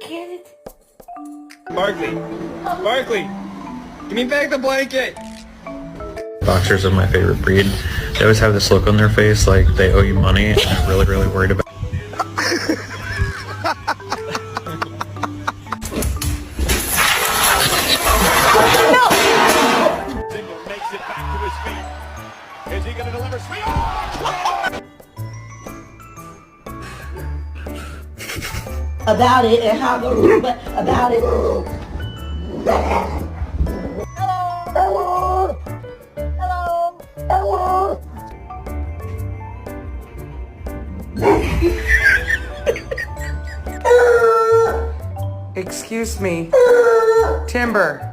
Get it? Barkley! Barkley! Give me back the blanket! Boxers are my favorite breed. They always have this look on their face like they owe you money and they're really, really worried about Makes it back to his feet. Is he going to deliver sweet? About it and how the about it. Excuse me. Timber.